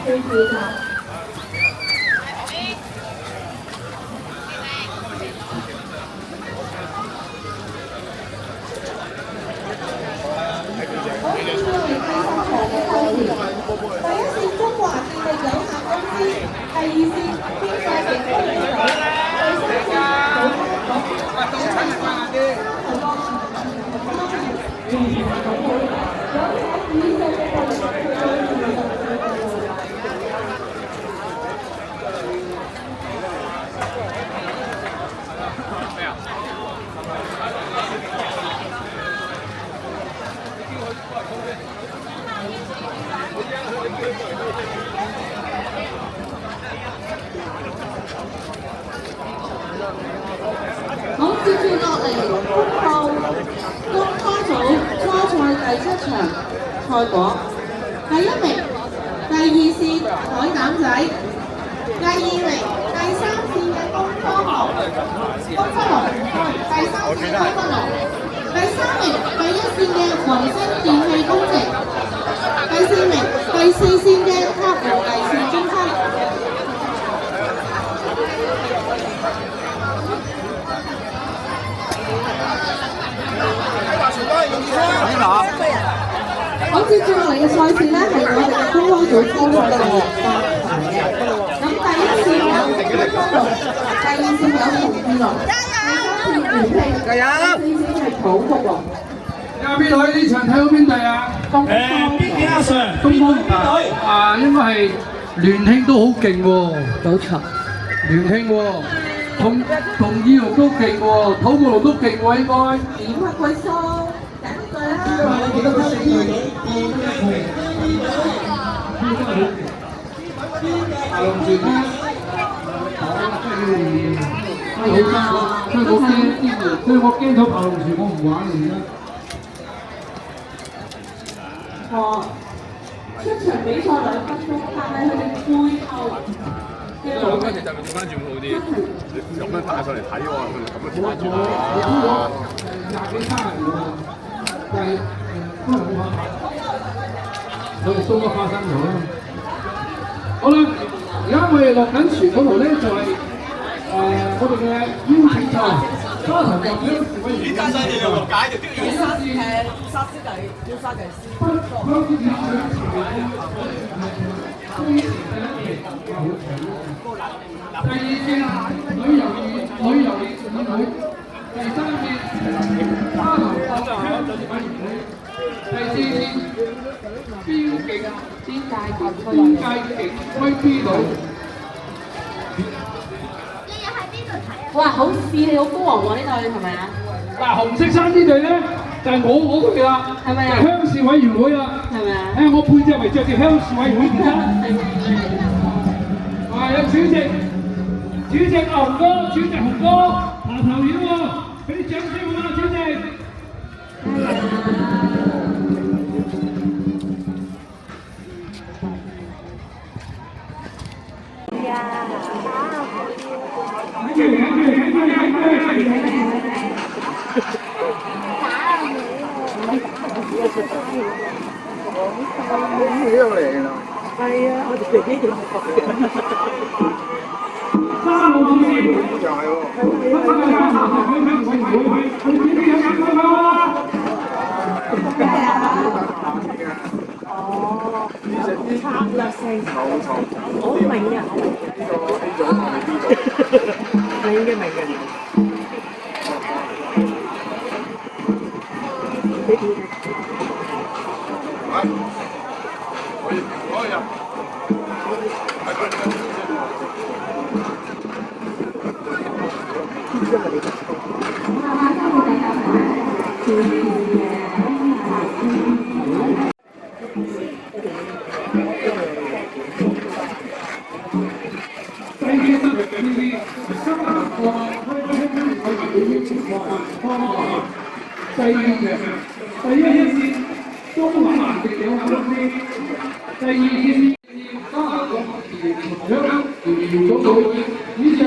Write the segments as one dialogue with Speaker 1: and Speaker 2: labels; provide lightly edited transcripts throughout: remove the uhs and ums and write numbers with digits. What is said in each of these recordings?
Speaker 1: 去調查。好，呢個係第十場嘅賽事，第一線中華電力有限公司，第二線天際極風機隊，第三線寶安港，第四線三號國有請以上嘅隊伍好，接住落嚟公佈公開組初賽第7場賽果，第一名第二線海膽仔，第二名第三線嘅東方龍，第三線東方龍，第三名第一線嘅雲星電氣工程，第四名第四線嘅塔湖藝術中心。好，接住落嚟嘅賽事咧係我哋嘅公開組初賽嘅8場嘅。咁第一線有東方龍，第二線有紅志龍，第三線元慶，第四線係土福龍。
Speaker 2: 有邊隊呢場睇到邊隊啊？
Speaker 3: 邊幾阿 Sir？
Speaker 2: 東方隊啊，應該係聯慶都好勁喎。
Speaker 1: 冇錯。
Speaker 2: 聯慶喎，同義龍都勁喎，土木龍都勁喎，應該。
Speaker 1: 點啊，貴叔？揀一隊啦。
Speaker 3: 幾多分勝幾？
Speaker 2: 大龍船啦，好爭喎，所以我驚咗爬龍船，我唔玩嚟啦。
Speaker 1: 哦，出場比賽2分鐘，但係佢哋背後嘅
Speaker 4: 兩分其實咪調翻轉好啲，咁樣帶上嚟睇喎，咁樣調翻轉啦。
Speaker 2: 廿幾30人喎，但係都係冇辦法，我哋鬆咗花生咗啦。好啦，而家我哋落緊船嗰度咧，就係我哋嘅邀請賽。沙頭角呢，
Speaker 4: 點解犀利又落解就都要
Speaker 5: 沙司計，要沙計師。
Speaker 2: 第二線旅遊議會，第三線沙頭角鄉事委員會，第四線邊界極威 B 隊。
Speaker 1: 哇，好士氣好高昂喎！呢隊係咪啊？
Speaker 2: 嗱，紅色衫呢隊咧就係我嗰隊啦，
Speaker 1: 係咪啊？
Speaker 2: 鄉事委員會啦，
Speaker 1: 係咪啊？
Speaker 2: 我配隻為着住鄉事委員會而家。有主席牛哥，主席紅哥，下頭料喎，俾啲掌聲好嘛，主席。
Speaker 4: 呢度嚟啦。
Speaker 5: 係啊，我哋自己做
Speaker 2: 三號主持。
Speaker 4: 就係喎。
Speaker 5: 哦，策略性，我明啊，你應該明嘅。
Speaker 2: 第一線中環極有公司，第二線沙頭角組以上。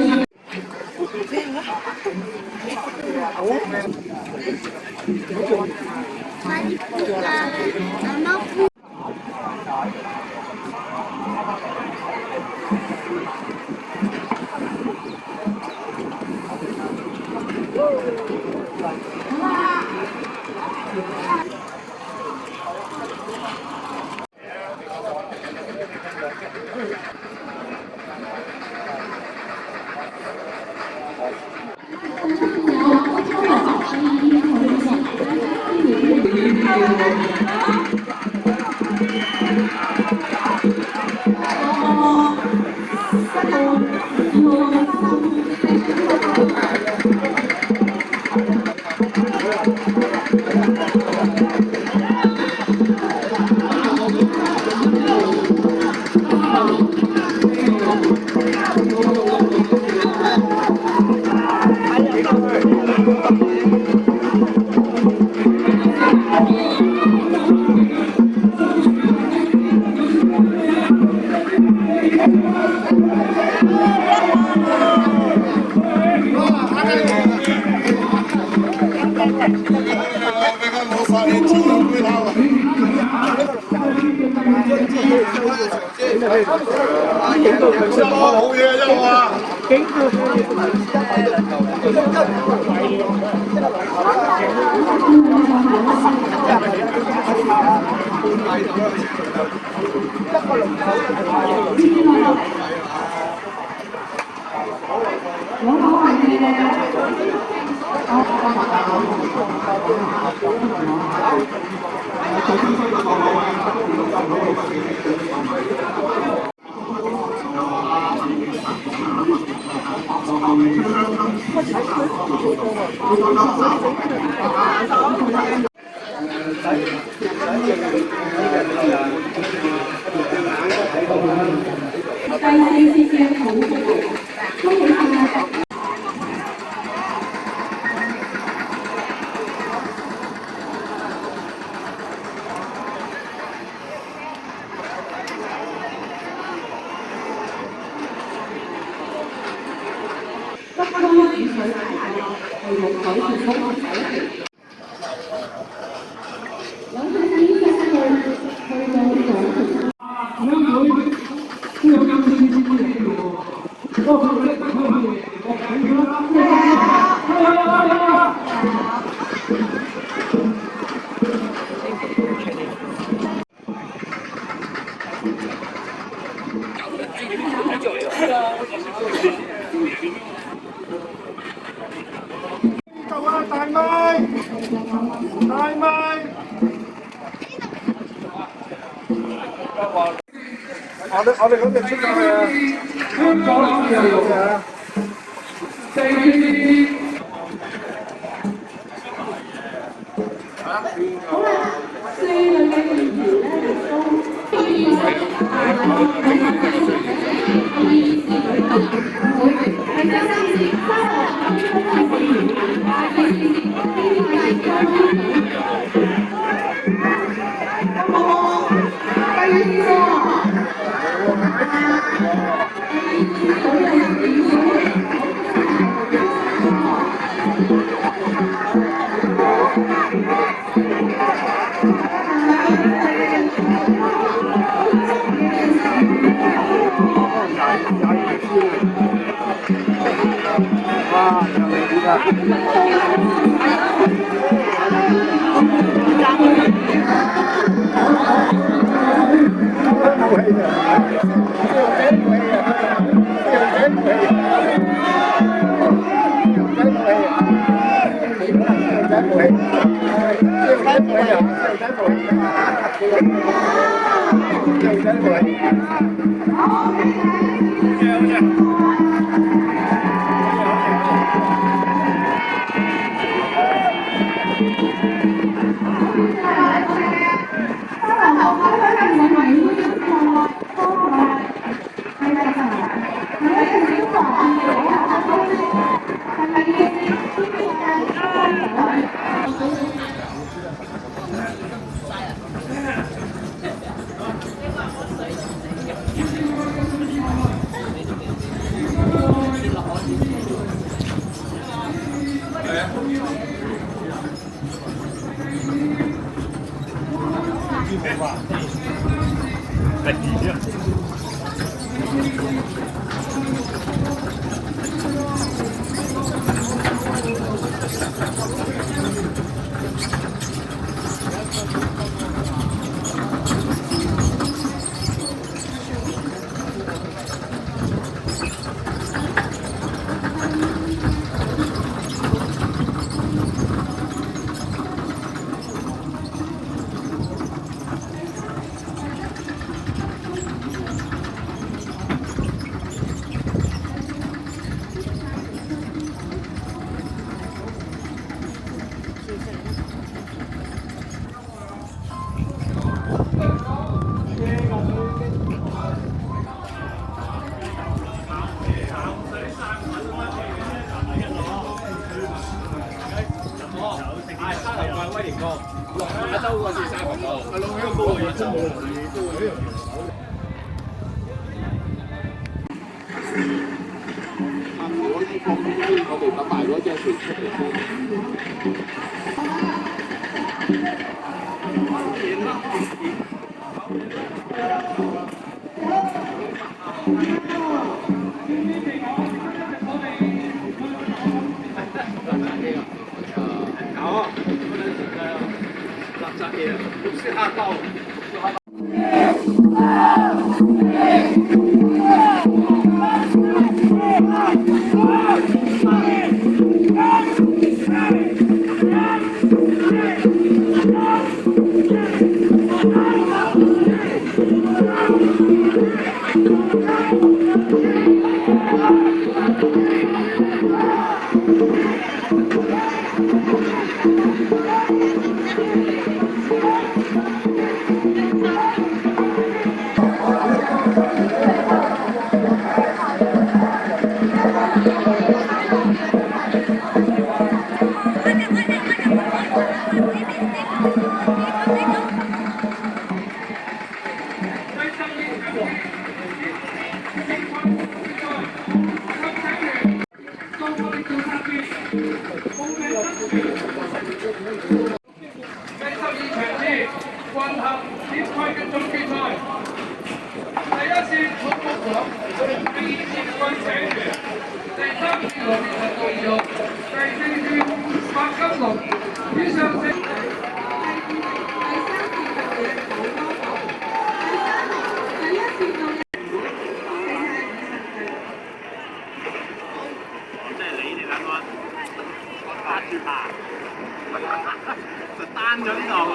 Speaker 4: 冇嘢啫嘛。大麥，大麥。我哋咁就出咗去啊！香港有用嘅。
Speaker 5: 好啦，四類嘅麵條咧
Speaker 4: 係啊。威廉哥，亞洲嗰次沙漠哥，老香高嘅真冇我哋諗埋嗰隻船出嚟垃圾嘢，綠色蝦包。就單咗呢度佢。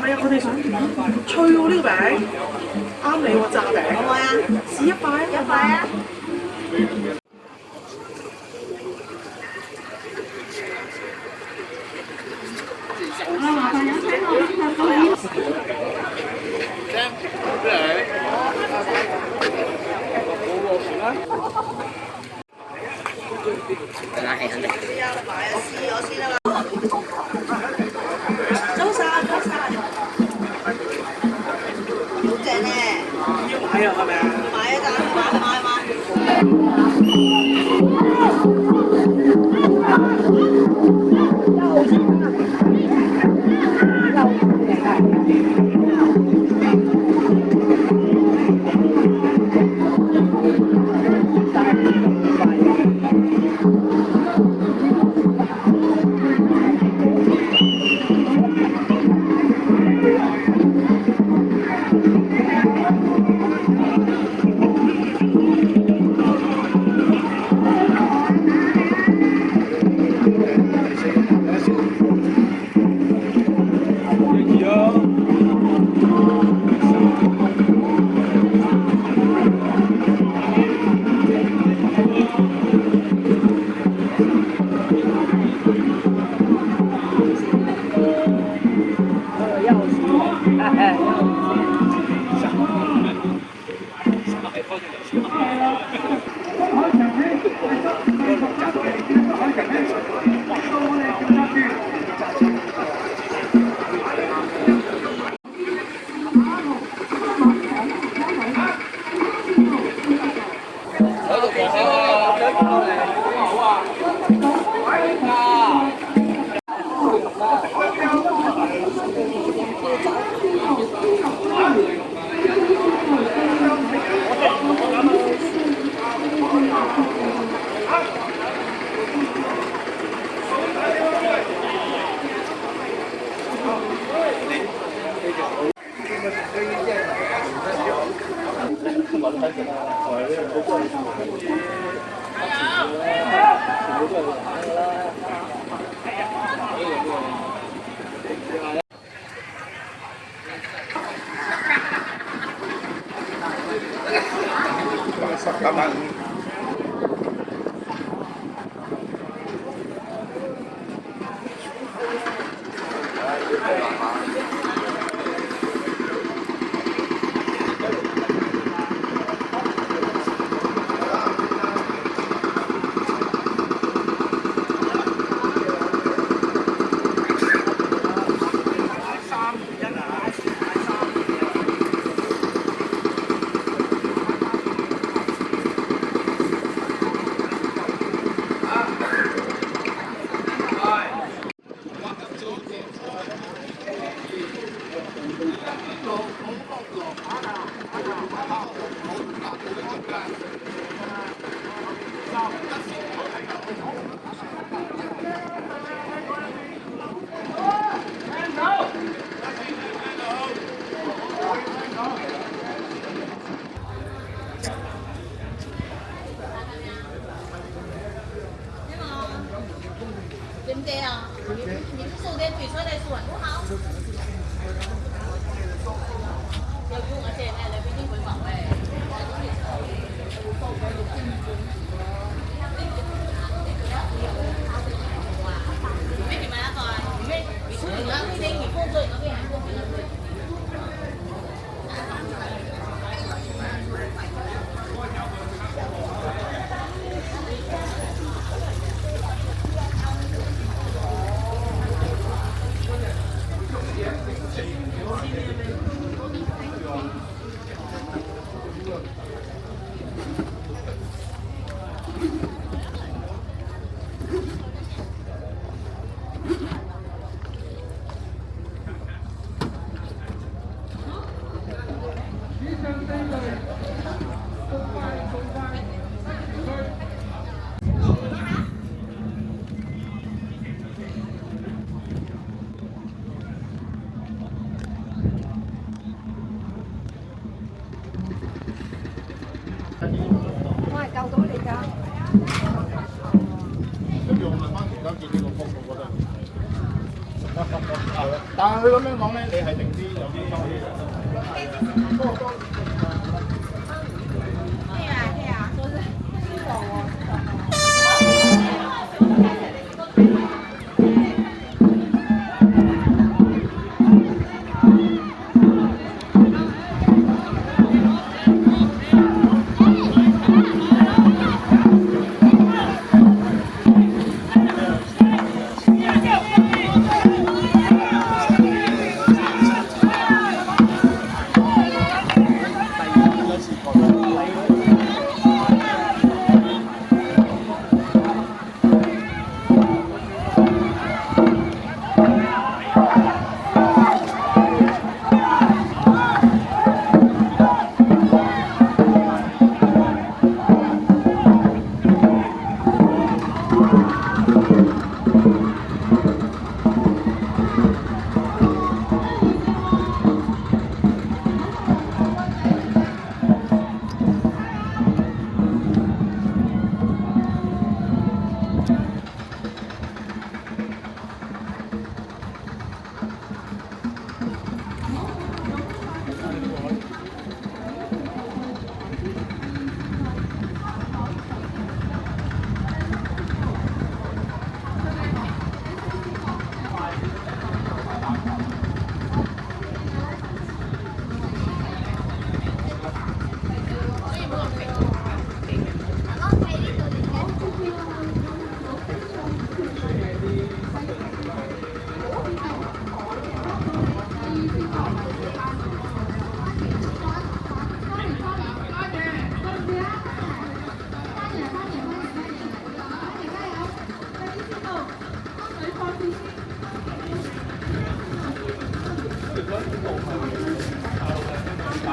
Speaker 5: 係啊，我哋想脆喎呢個餅，啱你喎炸餅。好唔好啊？試一塊，一塊啊！
Speaker 1: 啊，麻煩有請我邊個導演。
Speaker 6: 冷氣肯定。
Speaker 5: 試咗先啦嘛。周生，周生。好正咧！要買啊，係咪啊？買啊，買。
Speaker 4: 咁啊！
Speaker 7: 对不对啊？你不收的对出来说多好。要用而且来北京回访喂。你们那个，你们你出你那规定，你工作你那边还公平的。
Speaker 8: 我係救到你㗎。
Speaker 9: 跟住我問翻其他見呢個方，我覺得但係佢咁樣講咧，你係定啲有啲收益。
Speaker 8: 對啊對啊，都是是的我。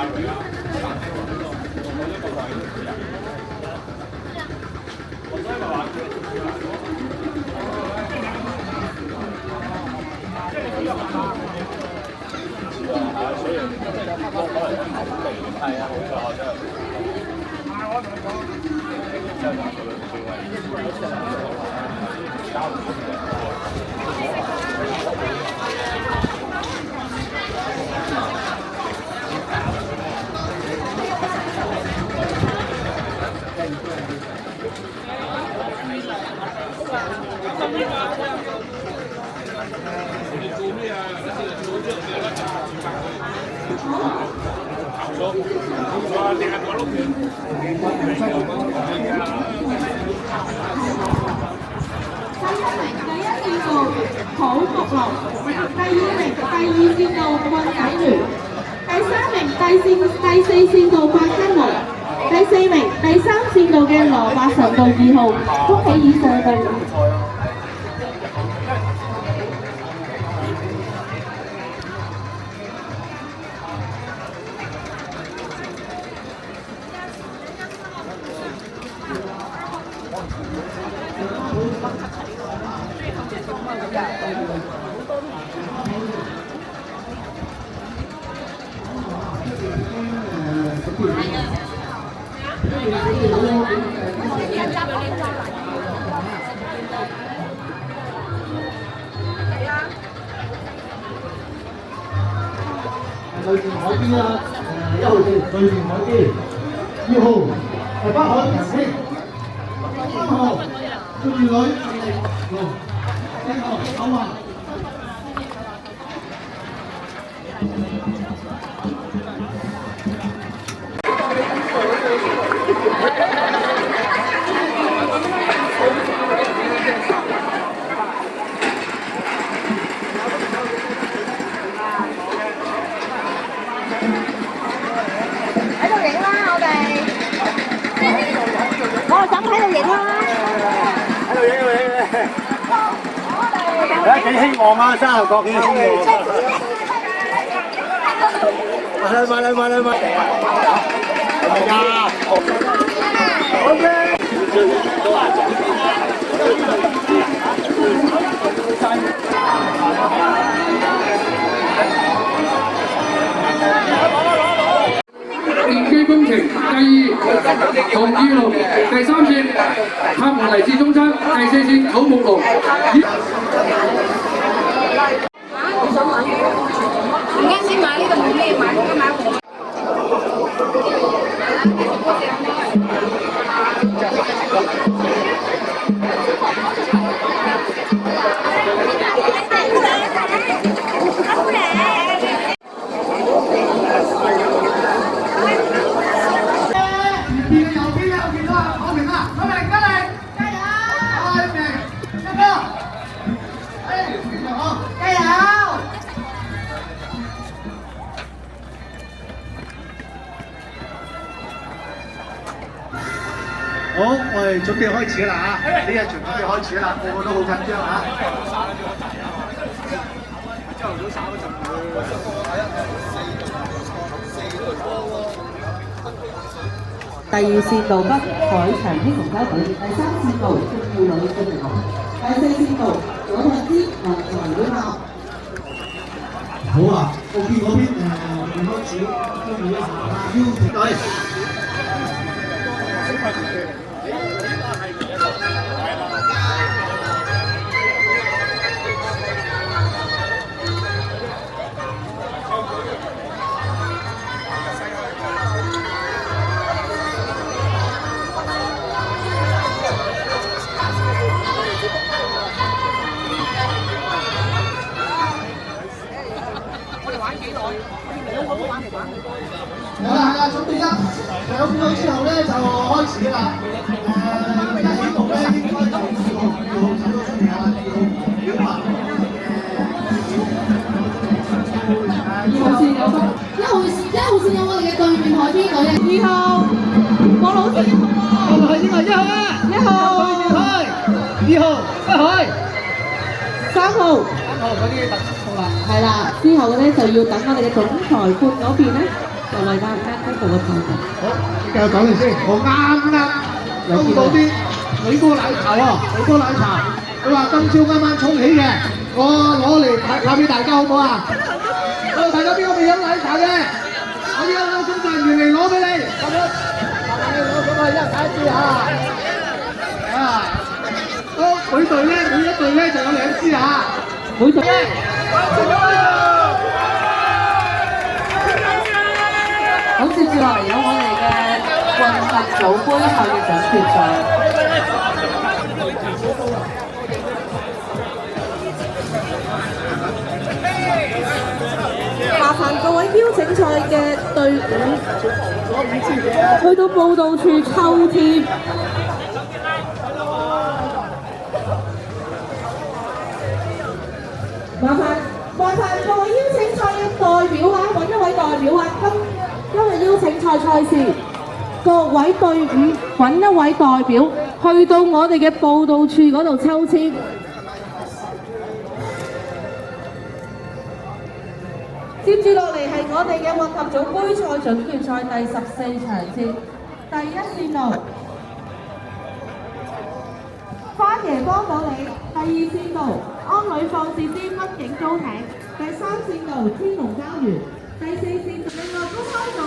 Speaker 1: 第一線道土木龍，第二名第二線道運解聯，第三名第四線道百根龍，第四名第三線道嘅羅伯臣道2號，恭喜以上隊伍。
Speaker 3: 對面海邊啦，1號線對面海邊，2號係北海人興，3號對面女4號9萬。
Speaker 9: 幾希望啊！沙頭角幾希望啊！買！係啊！OK。
Speaker 2: 電機工程第2同2路，第3線塔門嚟自中山，第4線土木龍。
Speaker 8: 我想買唔啱先買呢個冇咩買，而家買我。
Speaker 3: 好，我哋準備開始啦嚇！呢日準備開始啦，個個都好緊張嚇。朝頭早炒嗰陣
Speaker 1: 第2線道北海長興龍舟隊，第3線道眾耀女進明龍，第4線道左向之雲財會校。
Speaker 3: 好啊，我見嗰邊開始都會一下啦，邀請隊。係啦，準備1、2秒之後咧就開始啦。而家起步咧應該就2號走咗出嚟啦，2號
Speaker 1: 2號線有1號線有我哋嘅對面海邊隊2號，郭老師1號喎。係邊個1號啊？1號。2號北海。3號。3號嗰啲特速啦。係啦，之後嘅咧就要等我哋嘅總裁判嗰邊咧。就為大家公布個賽程。
Speaker 3: 好，繼續講嚟先。我啱收到啲女哥奶茶喎，女哥奶茶，佢話今朝啱啱沖起嘅，我攞嚟派俾大家好唔好啊？好，大家邊個未飲奶茶嘅？我依家攞工作人員嚟攞俾你，咁樣，你攞咗去一人睇一支嚇。好，每隊咧，每一隊咧就有2支嚇，
Speaker 1: 每隊咧。咁接住落嚟有我哋嘅混合組杯賽嘅總決賽。麻煩各位邀請賽嘅隊伍去到報道處抽籤。麻煩各位邀請賽嘅代表啊，揾一位代表啊，今日邀請賽事，各位隊伍揾一位代表去到我哋嘅報道處嗰度抽籤。接住落嚟係我哋嘅混合組杯賽準決賽第14場戰，第一線路，番爺幫到你；第二線路，安女放肆之乜景租艇；第三線路，天龍膠原；第四線路，另外公開組。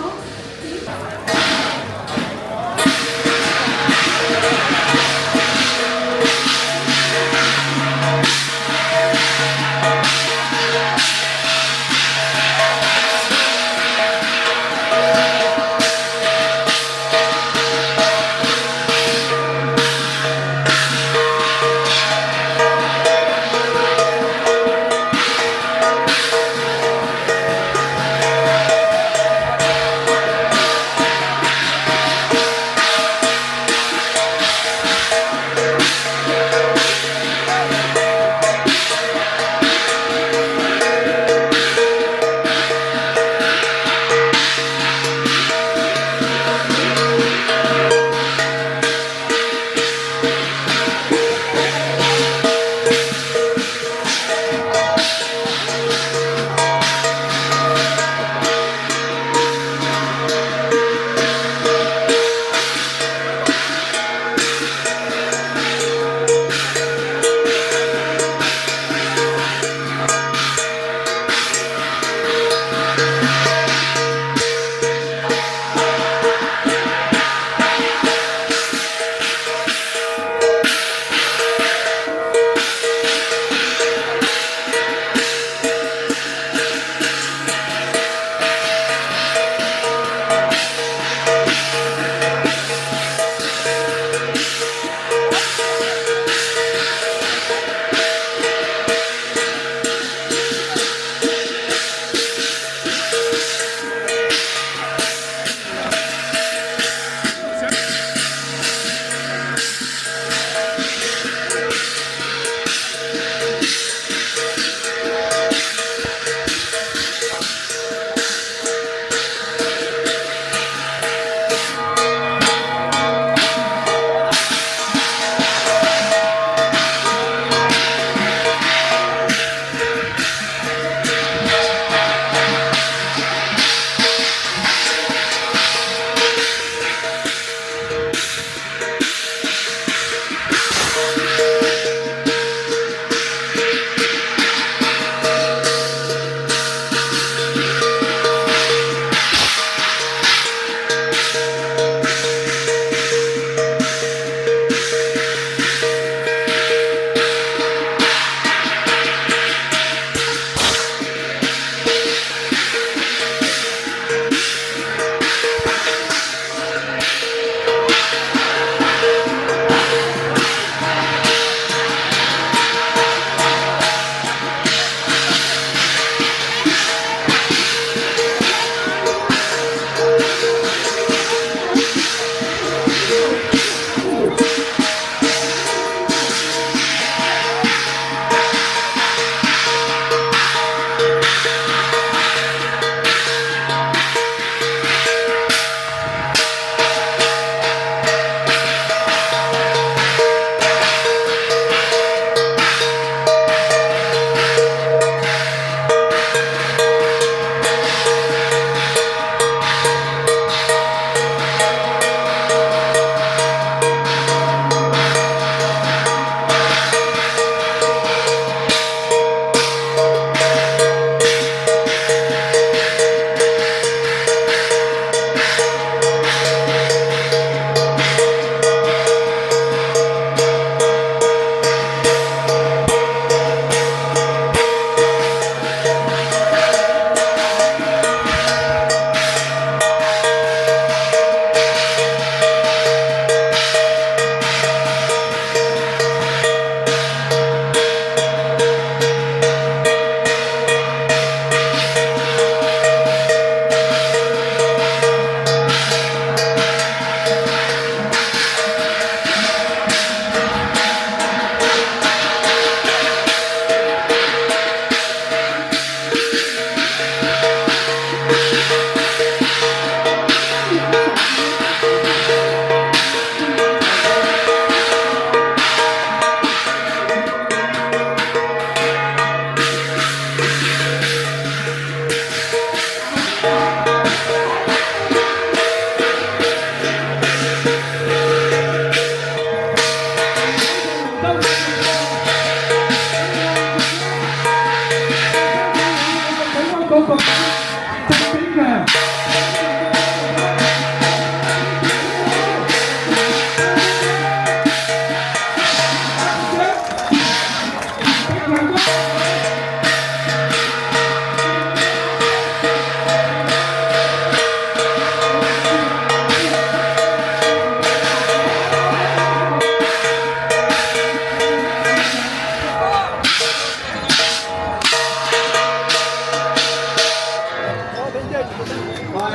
Speaker 2: 個正比嘅。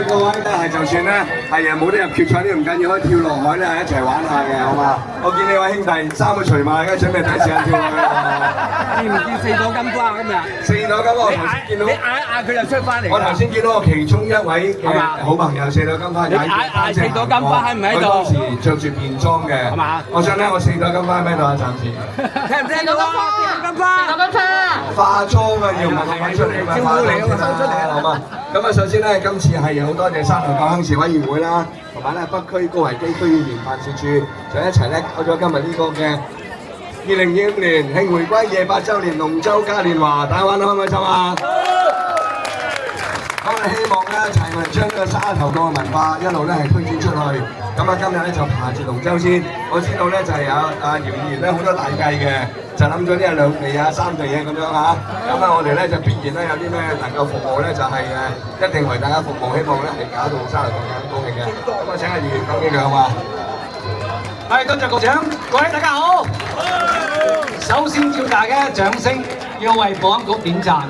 Speaker 9: 各位咧係就算咧係冇得入決賽都唔緊要，可以跳落海咧係一齊玩下嘅，好嘛？我見你位兄弟衫都除埋，而家準備第一時間跳落去啦。
Speaker 6: 見唔見四朵金瓜今日？
Speaker 9: 四朵金瓜，我頭先見到，
Speaker 6: 你嗌佢就出翻嚟。
Speaker 9: 我頭先見到我其中一位嘅好朋友四朵金花，
Speaker 6: 你嗌四朵金花喺唔喺度？
Speaker 9: 佢當時着住便裝嘅，係嘛？我想睇我四朵金花喺邊度啊？暫時
Speaker 6: 聽唔聽到啊？金花，金花，
Speaker 9: 化妝啊，要唔係揾出嚟嘛？化妝先啦，好嘛？咁啊，首先咧，今次係好多謝沙頭角鄉事委員會啦，同埋咧北區高危機區議員辦事處，就一齊咧搞咗今日呢個嘅2025年慶回歸28週年龍舟嘉年華，大家玩得開唔開心啊？咁我哋希望咧一齊我哋將呢個沙頭角嘅文化一路咧係推展出去。咁啊，今日咧就爬住龍舟先。我知道咧就係有阿姚議員咧好多大計嘅，就諗咗呢兩地啊、三地嘢咁樣嚇。咁啊，我哋咧就必然咧有啲咩能夠服務咧，就係一定為大家服務，希望咧係搞到沙頭角更高興嘅。咁啊，請阿議員講幾句好嘛？
Speaker 10: 係，多謝局長，各位大家好。首先叫大家掌聲，要為保安局點讚。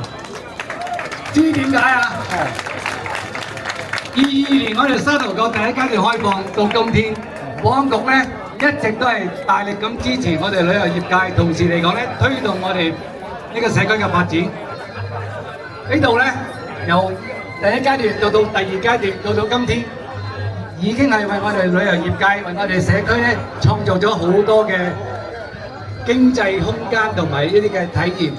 Speaker 10: 知點解啊？22年我哋沙頭角第一階段開放到今天，保安局咧一直都係大力咁支持我哋旅遊業界，同時嚟講咧推動我哋呢個社區嘅發展。呢度咧由第一階段到第二階段到今天，已經係為我哋旅遊業界、為我哋社區咧創造咗好多嘅經濟空間同埋呢啲嘅體驗。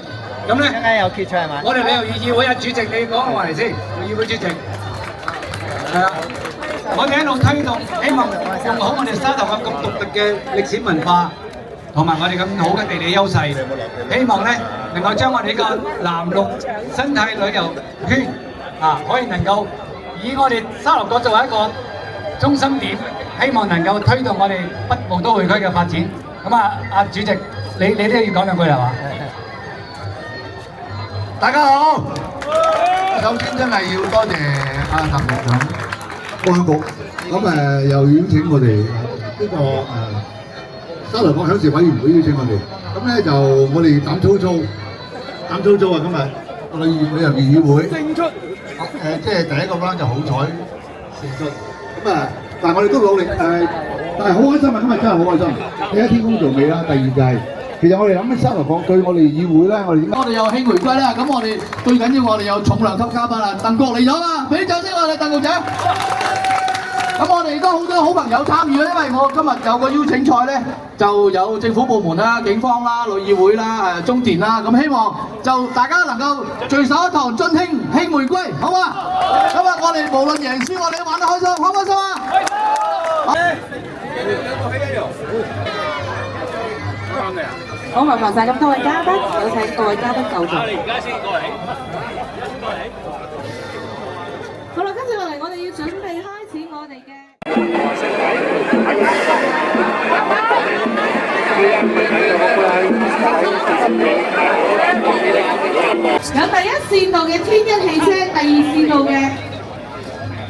Speaker 10: 咁咧，陣間有決賽係嘛？我哋旅遊業議會啊，主席你講話嚟先，議會主席。係啊，我哋一路推動，希望用好我哋沙頭角咁獨特嘅歷史文化，同埋我哋咁好嘅地理優勢，希望咧能夠將我哋呢個南陸生態旅遊圈啊，可以能夠以我哋沙頭角作為一個中心點，希望能夠推動我哋北部都會區嘅發展。咁啊，阿主席，你都要講兩句係嘛？
Speaker 3: 大家好，首先真係要多謝阿譚局長、保安局，咁又邀請我哋呢個沙頭角鄉事委員會邀請我哋，咁咧就我哋膽粗粗啊！今日我哋旅遊業議會勝出，即係第一個 round 就好彩勝出，咁啊，但係我哋都努力但係好開心啊！今日真係好開心，第一天公做尾啦，第二就係。其實我哋諗起沙頭角對我哋議會咧，我哋又慶回歸啦，咁我哋最緊要我哋有重量級嘉賓啦，鄧國嚟咗啦，俾啲掌聲我哋鄧局長。咁我哋亦都好多好朋友參與啦，因為我今日有個邀請賽咧，就有政府部門啦、警方啦、旅議會啦、中電啦，咁希望就大家能夠聚首一堂，盡興慶回歸，好嘛？咁啊，我哋無論贏輸，我哋都玩得開心，開唔開心啊？
Speaker 1: 好，麻煩晒咁多位嘉賓，有請各位嘉賓就座。
Speaker 6: 你而家先過嚟，
Speaker 1: 好啦，跟住落嚟，我哋要準備開始我哋嘅。有第一線道嘅天一汽車，第二線道嘅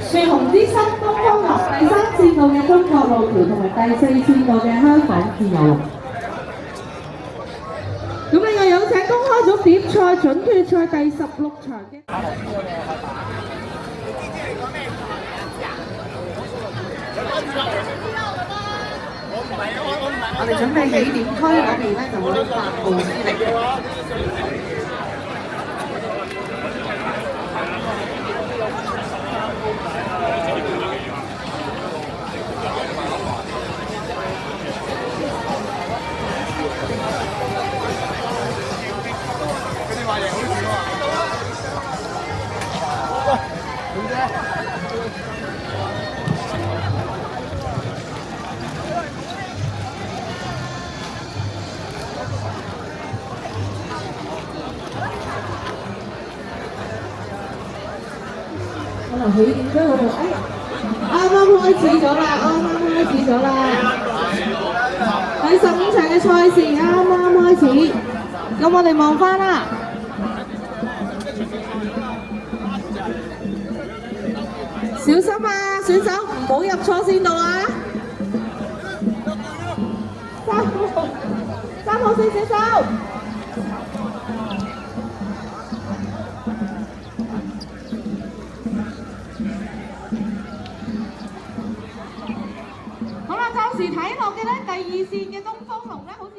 Speaker 1: 樹熊之心東方路，第三線道嘅中國路橋，同埋第四線道嘅香港自由路。咁另外有請公開組點賽準決賽第16場嘅。我哋準備起點區嗰邊咧就會發號施令。可能佢點咗佢就啱啱開始咗啦，第15場嘅賽事啱啱開始，咁我哋望翻啦。小心啊，選手唔好入錯線度啊！3號線選手。好啦，暫時睇落嘅咧，第2線嘅東方龍咧，好似